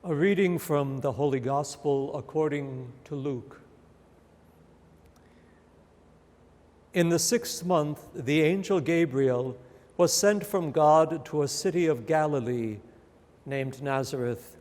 A reading from the Holy Gospel according to Luke. In the 6th month, the angel Gabriel was sent from God to a city of Galilee named Nazareth,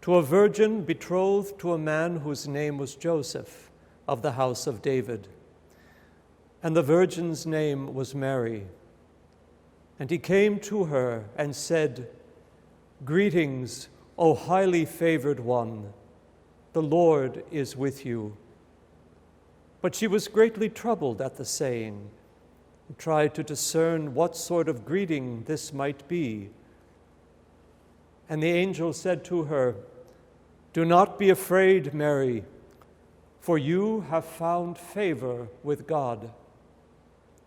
to a virgin betrothed to a man whose name was Joseph, of the house of David. And the virgin's name was Mary. And he came to her and said, "Greetings, O highly favored one, the Lord is with you." But she was greatly troubled at the saying, and tried to discern what sort of greeting this might be. And the angel said to her, "Do not be afraid, Mary, for you have found favor with God.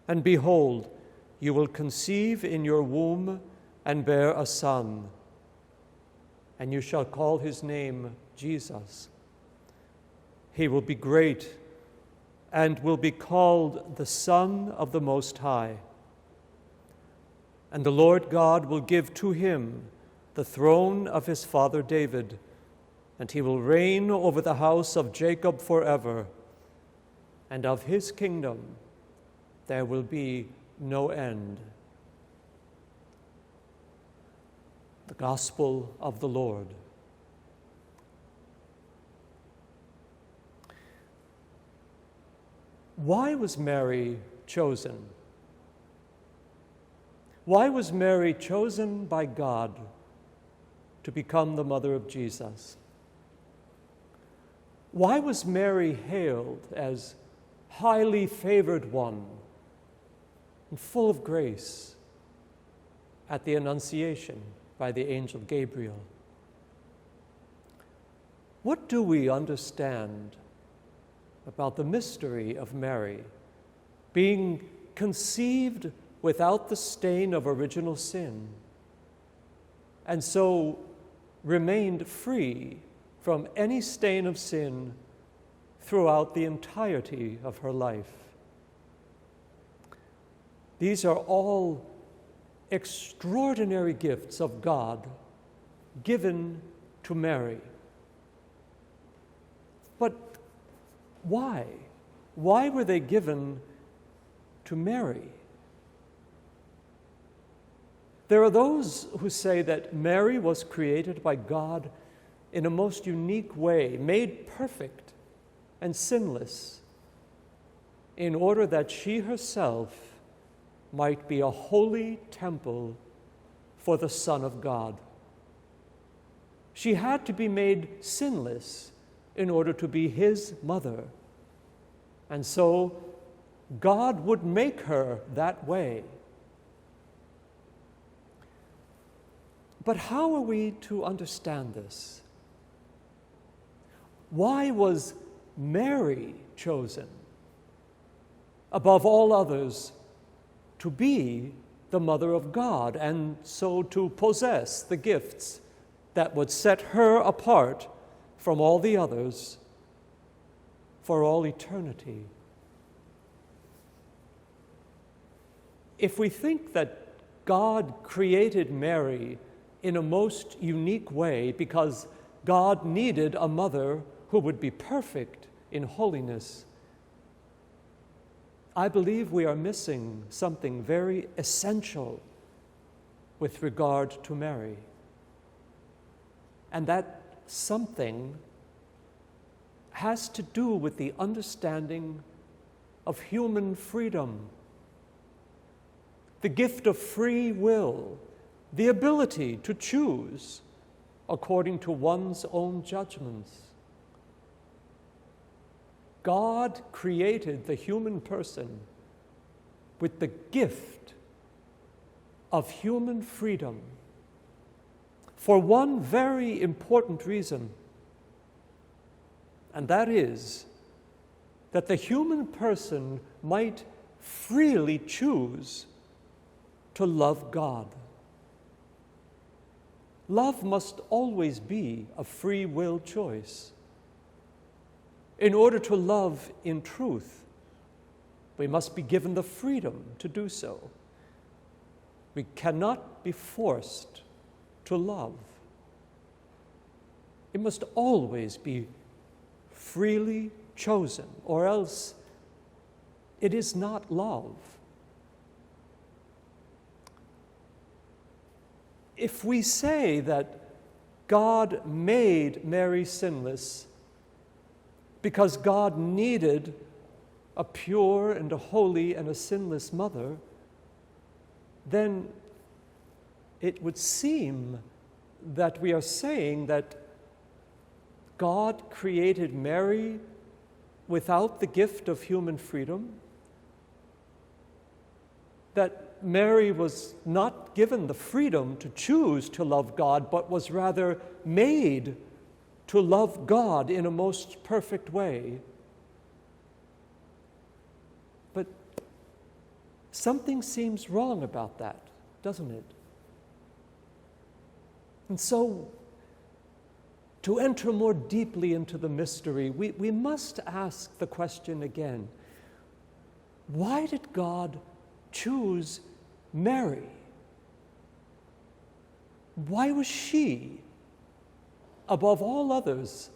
And behold, you will conceive in your womb and bear a son, and you shall call his name Jesus. He will be great and will be called the Son of the Most High. And the Lord God will give to him the throne of his father David, and he will reign over the house of Jacob forever, and of his kingdom there will be no end." The Gospel of the Lord. Why was Mary chosen? Why was Mary chosen by God to become the mother of Jesus? Why was Mary hailed as highly favored one and full of grace at the Annunciation by the angel Gabriel? What do we understand about the mystery of Mary being conceived without the stain of original sin, and so remained free from any stain of sin throughout the entirety of her life? These are all extraordinary gifts of God given to Mary. But why? Why were they given to Mary? There are those who say that Mary was created by God in a most unique way, made perfect and sinless, in order that she herself might be a holy temple for the Son of God. She had to be made sinless in order to be his mother. And so God would make her that way. But how are we to understand this? Why was Mary chosen above all others to be the mother of God, and so to possess the gifts that would set her apart from all the others for all eternity? If we think that God created Mary in a most unique way because God needed a mother who would be perfect in holiness, I believe we are missing something very essential with regard to Mary. And that something has to do with the understanding of human freedom, the gift of free will, the ability to choose according to one's own judgments. God created the human person with the gift of human freedom for one very important reason, and that is that the human person might freely choose to love God. Love must always be a free will choice. In order to love in truth, we must be given the freedom to do so. We cannot be forced to love. It must always be freely chosen, or else it is not love. If we say that God made Mary sinless because God needed a pure and a holy and a sinless mother, then it would seem that we are saying that God created Mary without the gift of human freedom, that Mary was not given the freedom to choose to love God, but was rather made to love God in a most perfect way. But something seems wrong about that, doesn't it? And so, to enter more deeply into the mystery, we must ask the question again: why did God choose Mary? Why was she, above all others,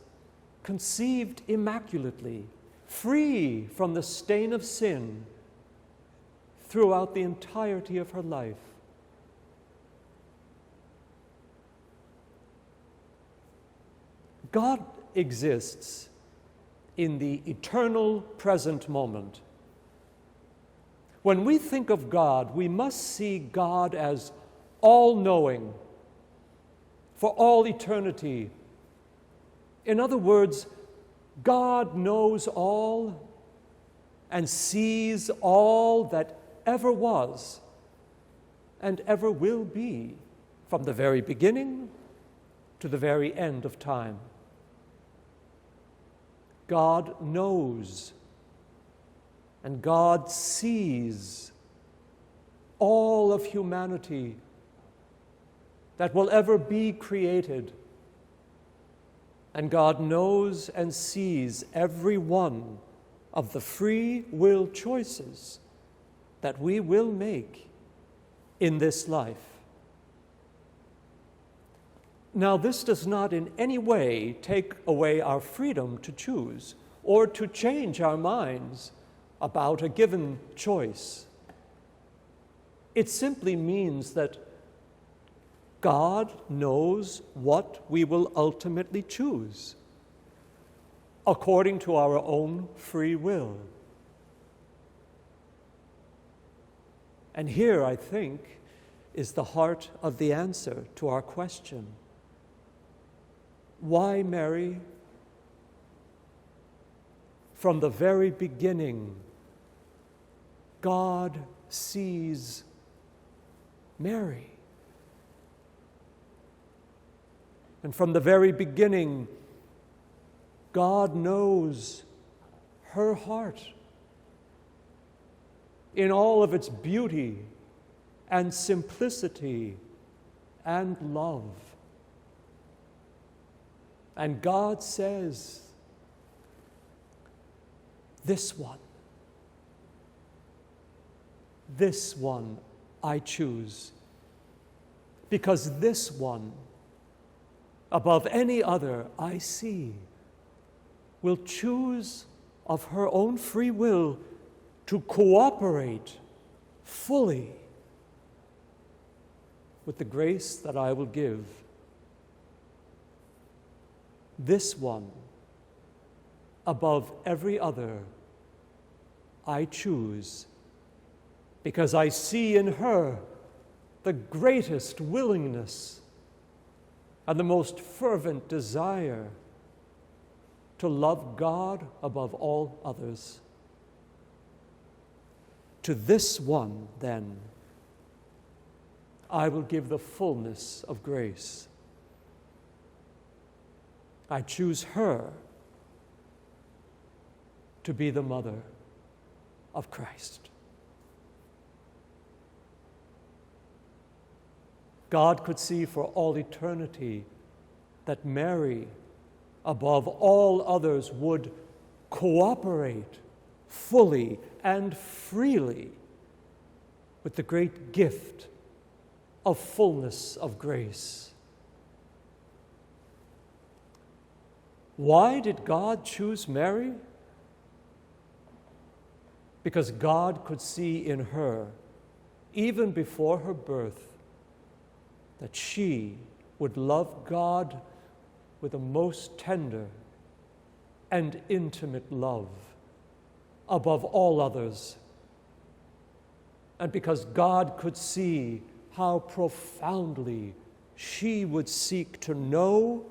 conceived immaculately, free from the stain of sin throughout the entirety of her life? God exists in the eternal present moment. When we think of God, we must see God as all-knowing for all eternity. In other words, God knows all and sees all that ever was and ever will be, from the very beginning to the very end of time. God knows and God sees all of humanity that will ever be created. And God knows and sees every one of the free will choices that we will make in this life. Now, this does not in any way take away our freedom to choose or to change our minds about a given choice. It simply means that God knows what we will ultimately choose according to our own free will. And here, I think, is the heart of the answer to our question. Why Mary? From the very beginning, God sees Mary. And from the very beginning, God knows her heart in all of its beauty and simplicity and love. And God says, this one I choose, because this one, above any other I see, will choose of her own free will to cooperate fully with the grace that I will give. This one, above every other, I choose, because I see in her the greatest willingness and the most fervent desire to love God above all others. To this one, then, I will give the fullness of grace. I choose her to be the mother of Christ. God could see for all eternity that Mary, above all others, would cooperate fully and freely with the great gift of fullness of grace. Why did God choose Mary? Because God could see in her, even before her birth, that she would love God with a most tender and intimate love above all others. And because God could see how profoundly she would seek to know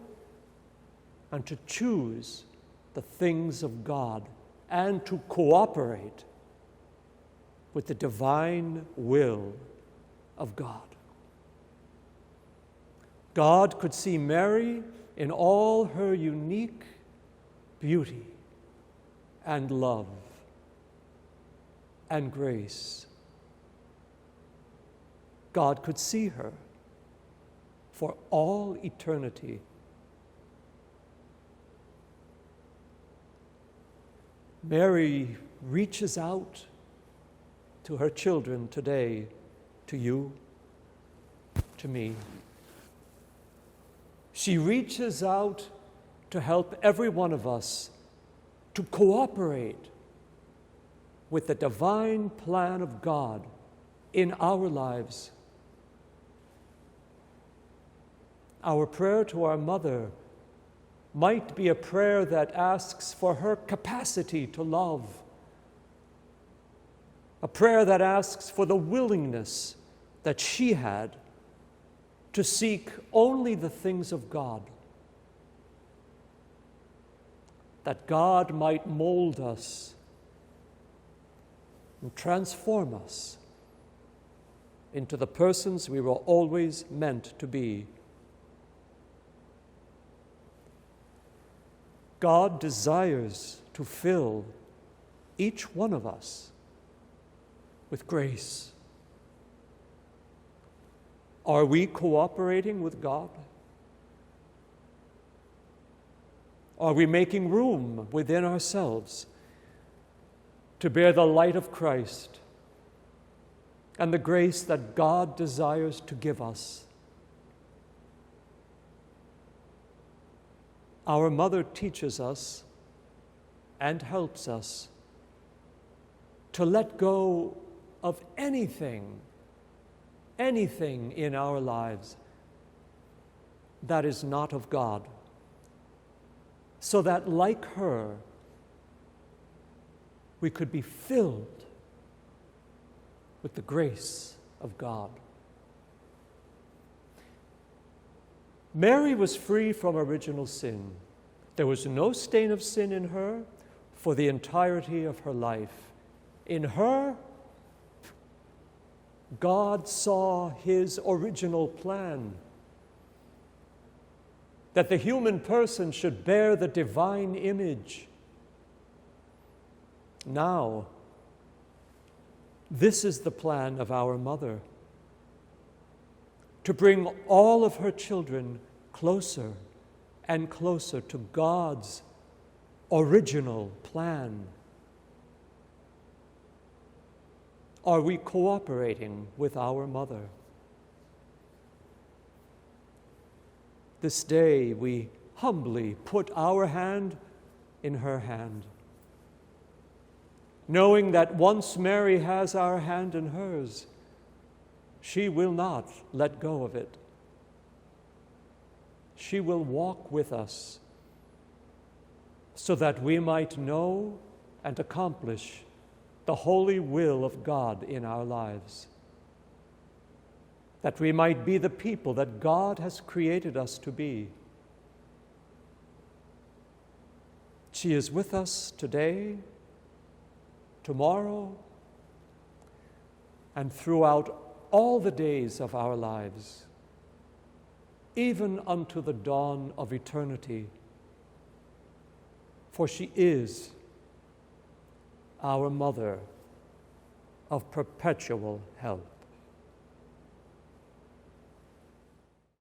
and to choose the things of God and to cooperate with the divine will of God. God could see Mary in all her unique beauty and love and grace. God could see her for all eternity. Mary reaches out to her children today, to you, to me. She reaches out to help every one of us to cooperate with the divine plan of God in our lives. Our prayer to our mother might be a prayer that asks for her capacity to love, a prayer that asks for the willingness that she had to seek only the things of God, that God might mold us and transform us into the persons we were always meant to be. God desires to fill each one of us with grace. Are we cooperating with God? Are we making room within ourselves to bear the light of Christ and the grace that God desires to give us? Our mother teaches us and helps us to let go of anything in our lives that is not of God, so that, like her, we could be filled with the grace of God. Mary was free from original sin. There was no stain of sin in her for the entirety of her life. In her, God saw his original plan, that the human person should bear the divine image. Now, this is the plan of our mother, to bring all of her children closer and closer to God's original plan. Are we cooperating with our mother? This day we humbly put our hand in her hand, knowing that once Mary has our hand in hers, she will not let go of it. She will walk with us so that we might know and accomplish the holy will of God in our lives, that we might be the people that God has created us to be. She is with us today, tomorrow, and throughout all the days of our lives, even unto the dawn of eternity, for she is our mother of perpetual help.